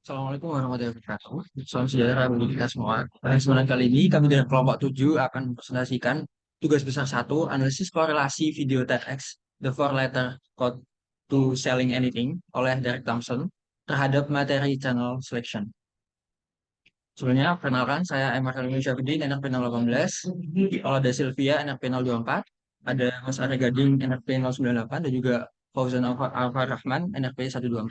Assalamualaikum warahmatullahi wabarakatuh. Salam sejahtera bagi kita semua. Pada kesempatan kali ini, kami dari kelompok 7 akan mempresentasikan tugas besar satu, analisis korelasi video TEDx, The Four Letter Code to Selling Anything oleh Derek Thompson terhadap materi channel selection. Sebelumnya, perkenalkan, saya Emar Helmi Syafruddin, NRP 018, Olada Sylvia, NRP 024, ada Mas Arya Gading, NRP 098, dan juga Fauzan Alfar Rahman, NRP 124.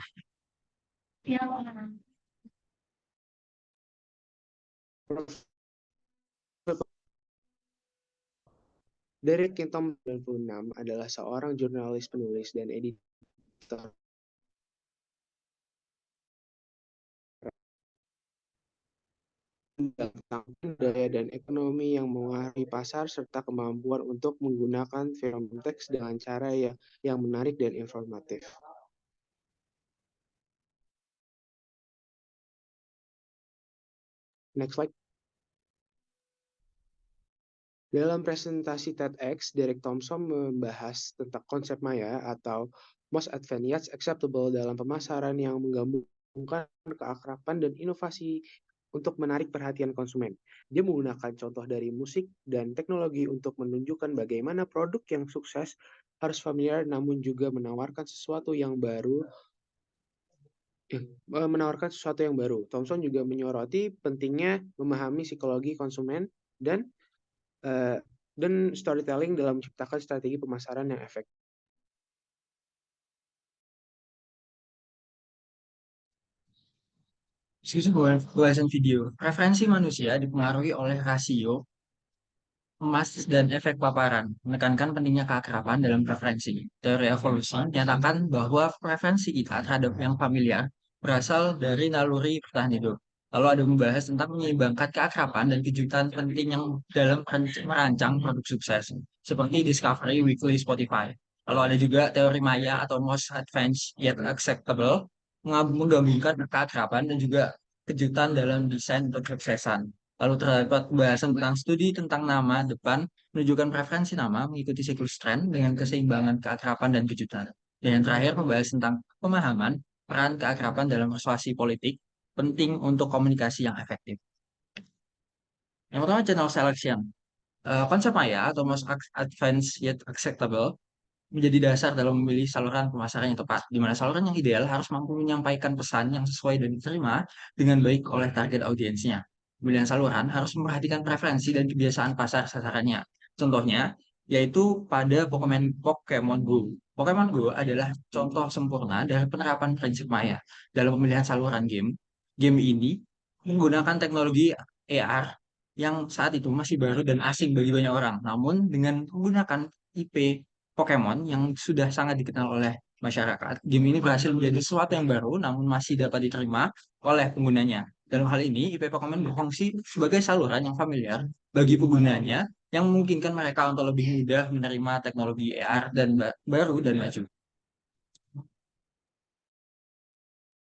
Derek Thompson 96 adalah seorang jurnalis, penulis, dan editor tentang budaya dan ekonomi yang mengaruhi pasar serta kemampuan untuk menggunakan film teks dengan cara yang menarik dan informatif. Next slide. Dalam presentasi TEDx, Derek Thompson membahas tentang konsep maya atau most advanced yet acceptable dalam pemasaran yang menggabungkan keakraban dan inovasi untuk menarik perhatian konsumen. Dia menggunakan contoh dari musik dan teknologi untuk menunjukkan bagaimana produk yang sukses harus familiar namun juga menawarkan sesuatu yang baru. Thompson juga menyoroti pentingnya memahami psikologi konsumen dan storytelling dalam menciptakan strategi pemasaran yang efektif. Diskusi bahasan video. Preferensi manusia dipengaruhi oleh rasio emas dan efek paparan, menekankan pentingnya keakraban dalam preferensi. Teori evolusi menyatakan bahwa preferensi kita terhadap yang familiar berasal dari naluri bertahan hidup. Lalu ada membahas tentang menyeimbangkan keakraban dan kejutan penting yang dalam merancang produk sukses, seperti Discovery Weekly Spotify. Lalu ada juga teori Maya atau Most Advanced Yet Acceptable, menggabungkan keakraban dan juga kejutan dalam desain untuk kesuksesan. Lalu terdapat pembahasan tentang studi tentang nama depan menunjukkan preferensi nama mengikuti siklus tren dengan keseimbangan keakraban dan kejutan. Dan yang terakhir membahas tentang pemahaman peran keakraban dalam persuasi politik penting untuk komunikasi yang efektif. Yang pertama channel selection. Konsep Maya atau most advanced yet acceptable menjadi dasar dalam memilih saluran pemasaran yang tepat, di mana saluran yang ideal harus mampu menyampaikan pesan yang sesuai dan diterima dengan baik oleh target audiensnya. Pemilihan saluran harus memperhatikan preferensi dan kebiasaan pasar sasarannya. Contohnya, yaitu pada Pokemon Go. Pokemon Go adalah contoh sempurna dari penerapan prinsip Maya dalam pemilihan saluran game. Game ini menggunakan teknologi AR yang saat itu masih baru dan asing bagi banyak orang. Namun dengan menggunakan IP Pokemon yang sudah sangat dikenal oleh masyarakat, game ini berhasil menjadi sesuatu yang baru namun masih dapat diterima oleh penggunanya. Dalam hal ini, IP Pokemon berfungsi sebagai saluran yang familiar bagi penggunanya yang memungkinkan mereka untuk lebih mudah menerima teknologi AR dan baru dan maju.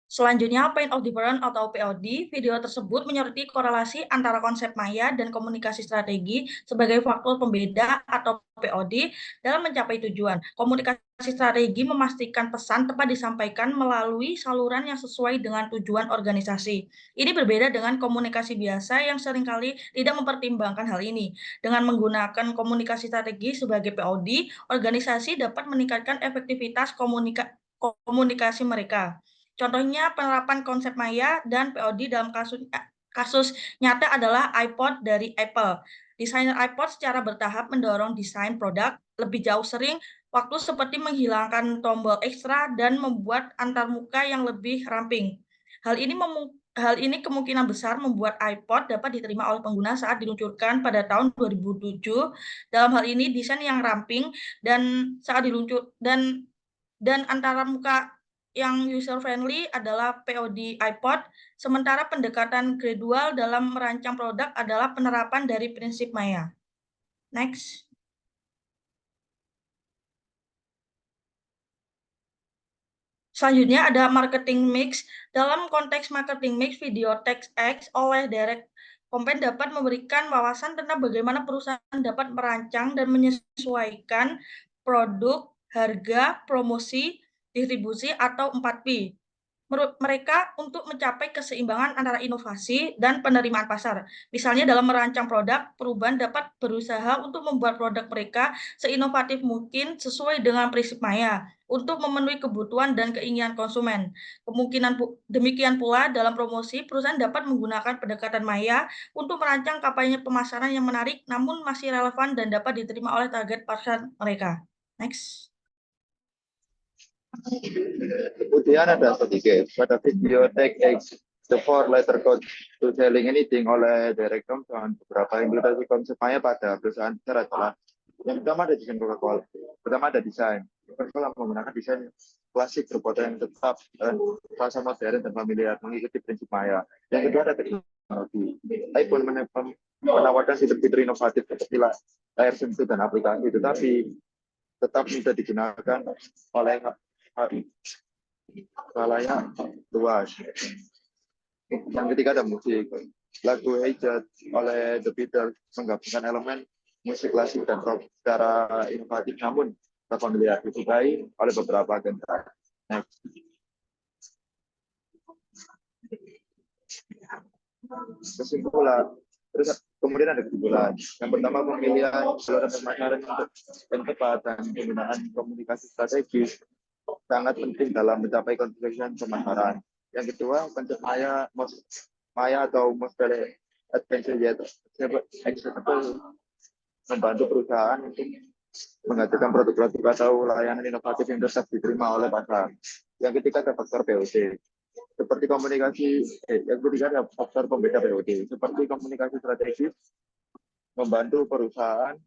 Selanjutnya, Point of Difference atau POD, video tersebut menyoroti korelasi antara konsep Maya dan komunikasi strategi sebagai faktor pembeda atau POD dalam mencapai tujuan. Komunikasi strategi memastikan pesan tepat disampaikan melalui saluran yang sesuai dengan tujuan organisasi. Ini berbeda dengan komunikasi biasa yang seringkali tidak mempertimbangkan hal ini. Dengan menggunakan komunikasi strategi sebagai POD, organisasi dapat meningkatkan efektivitas komunikasi mereka. Contohnya penerapan konsep Maya dan POD dalam kasus nyata adalah iPod dari Apple. Desainer iPod secara bertahap mendorong desain produk lebih jauh sering waktu seperti menghilangkan tombol ekstra dan membuat antarmuka yang lebih ramping. Hal ini kemungkinan besar membuat iPod dapat diterima oleh pengguna saat diluncurkan pada tahun 2007. Dalam hal ini desain yang ramping dan saat diluncur dan antarmuka yang user friendly adalah POD iPod, sementara pendekatan gradual dalam merancang produk adalah penerapan dari prinsip Maya. Next. Selanjutnya ada marketing mix. Dalam konteks marketing mix, video TEDx oleh Derek Thompson dapat memberikan wawasan tentang bagaimana perusahaan dapat merancang dan menyesuaikan produk, harga, promosi, distribusi, atau 4P. menurut mereka untuk mencapai keseimbangan antara inovasi dan penerimaan pasar. Misalnya dalam merancang produk, perubahan dapat berusaha untuk membuat produk mereka seinovatif mungkin sesuai dengan prinsip Maya untuk memenuhi kebutuhan dan keinginan konsumen. Demikian pula dalam promosi, perusahaan dapat menggunakan pendekatan Maya untuk merancang kampanye pemasaran yang menarik namun masih relevan dan dapat diterima oleh target pasar mereka. Next. Kemudian ada sedikit pada video TechX The Four Letter Code to Selling Anything oleh Derek Thompson. Beberapa implementasi konsep Maya pada perusahaan besar adalah yang pertama ada desain Coca-Cola. Pertama ada desain. Coca-Cola menggunakan desain klasik berpotensi yang tetap dan rasa modern dan familiar mengikuti prinsip Maya. Yang kedua ada teknologi. iPhone menawarkan fitur-fitur inovatif seperti layar sentuh dan aplikasi, tetapi tetap mudah digunakan oleh halayak luas. Yang ketiga ada musik. Lagu Hey Jude oleh The Beatles menggabungkan elemen musik klasik dan rock secara inovatif namun familiar disukai oleh beberapa generasi. Next. Kesimpulan. Terus kemudian ada kesimpulan. Yang pertama pemilihan saluran pemasaran yang tepat dan penggunaan komunikasi strategis sangat penting dalam mencapai konsekuensi pemasaran. Yang kedua, konsep Maya atau most adventure yet acceptable membantu perusahaan untuk menghasilkan produk-produk atau layanan inovatif yang tetap diterima oleh pasar. Yang ketiga ada faktor POC. Seperti yang ketiga ada faktor pembeda POC. Seperti komunikasi strategis membantu perusahaan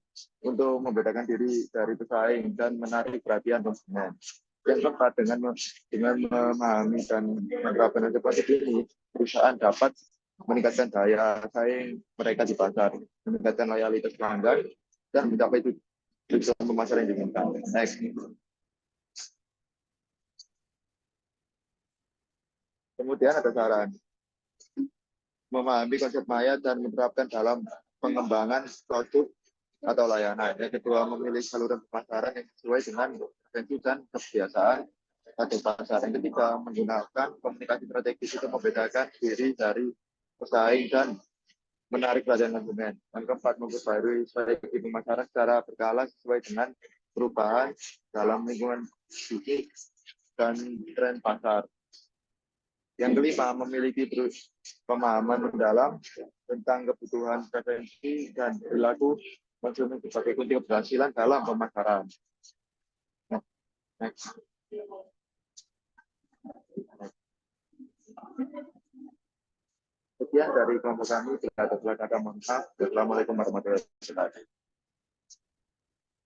untuk membedakan diri dari pesaing dan menarik perhatian konsumen. Yang keempat, dengan memahami dan menerapkan konsep ini, perusahaan dapat meningkatkan daya saing mereka di pasar, meningkatkan loyalitas pelanggan, dan mencapai tujuan pemasaran yang diinginkan. Next. Kemudian ada saran. Memahami konsep Maya dan menerapkan dalam pengembangan produk atau layanan. Yang kedua, memilih saluran pemasaran yang sesuai dengan preferensi dan kebiasaan target pasar. Yang ketiga, menggunakan komunikasi strategis untuk membedakan diri dari pesaing dan menarik perhatian konsumen. Yang keempat, memperbarui strategi pemasaran secara berkala sesuai dengan perubahan dalam lingkungan bisnis dan tren pasar. Yang kelima, memiliki pemahaman mendalam tentang kebutuhan preferensi dan perilaku konsumen sebagai kunci keberhasilan dalam pemasaran. Next. Sekian dari kelompok kami. Bila ada kata-kata, mohon maaf. Wassalamualaikum warahmatullahi wabarakatuh.